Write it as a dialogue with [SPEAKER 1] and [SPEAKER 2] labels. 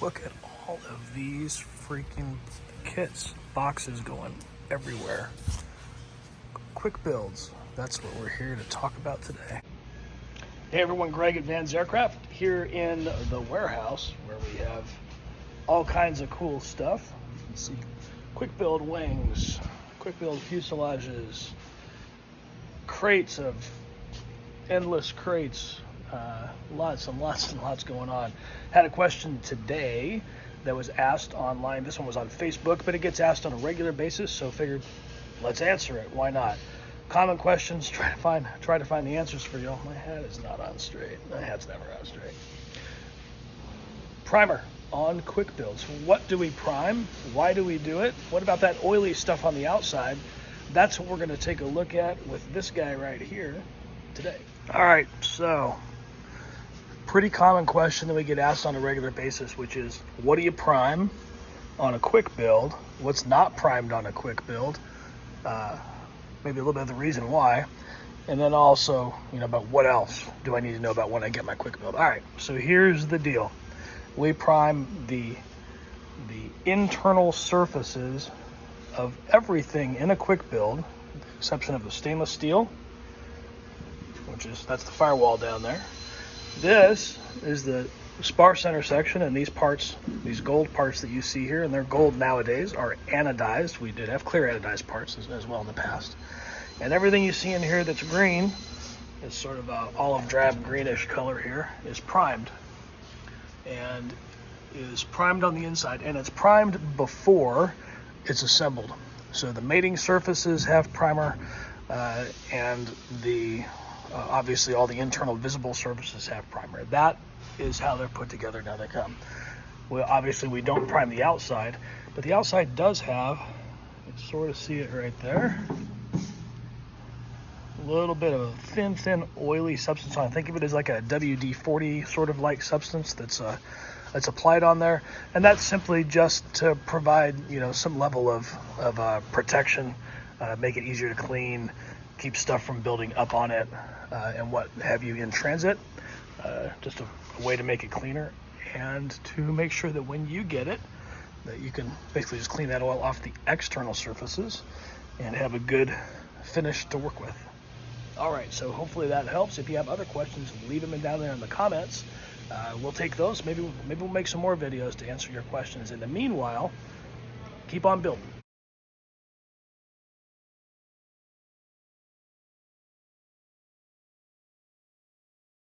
[SPEAKER 1] Look at all of these freaking kits, boxes going everywhere. Quick builds, that's what we're here to talk about today. Hey everyone, Greg at Van's Aircraft here in the warehouse where we have all kinds of cool stuff. Let's see, quick build wings, quick build fuselages, crates of endless crates, lots and lots going on. Had a question today that was asked online. This one was on Facebook, but it gets asked on a regular basis, so figured let's answer it. Why not? Common questions, try to find the answers for you. My hat is not on straight. My hat's never on straight. Primer on quick builds. What do we prime? Why do we do it? What about that oily stuff on the outside? That's what we're going to take a look at with this guy right here today. All right, so pretty common question that we get asked on a regular basis, which is what do you prime on a quick build? What's not primed on a quick build? Maybe a little bit of the reason why, and then also, about what else do I need to know about when I get my quick build. All right, so here's the deal. We prime the internal surfaces of everything in a quick build, with the exception of the stainless steel, that's the firewall down there. This is the spar center section, and these parts, these gold parts that you see here, and they're gold nowadays, are anodized. We did have clear anodized parts as well in the past. And everything you see in here that's green, is sort of a olive drab greenish color here, is primed. And is primed on the inside, and it's primed before it's assembled. So the mating surfaces have primer, and the obviously all the internal visible surfaces have primer. That is how they're put together. Now they come. Well, obviously we don't prime the outside, but the outside does have, you can sort of see it right there, a little bit of a thin oily substance on it. Think of it as like a WD-40 sort of like substance that's applied on there, and that's simply just to provide some level of protection, make it easier to clean, keep stuff from building up on it, and what have you in transit. Just a way to make it cleaner, and to make sure that when you get it, that you can basically just clean that oil off the external surfaces and have a good finish to work with. All right, so hopefully that helps. If you have other questions, leave them down there in the comments. We'll take those. Maybe we'll make some more videos to answer your questions. In the meanwhile, keep on building.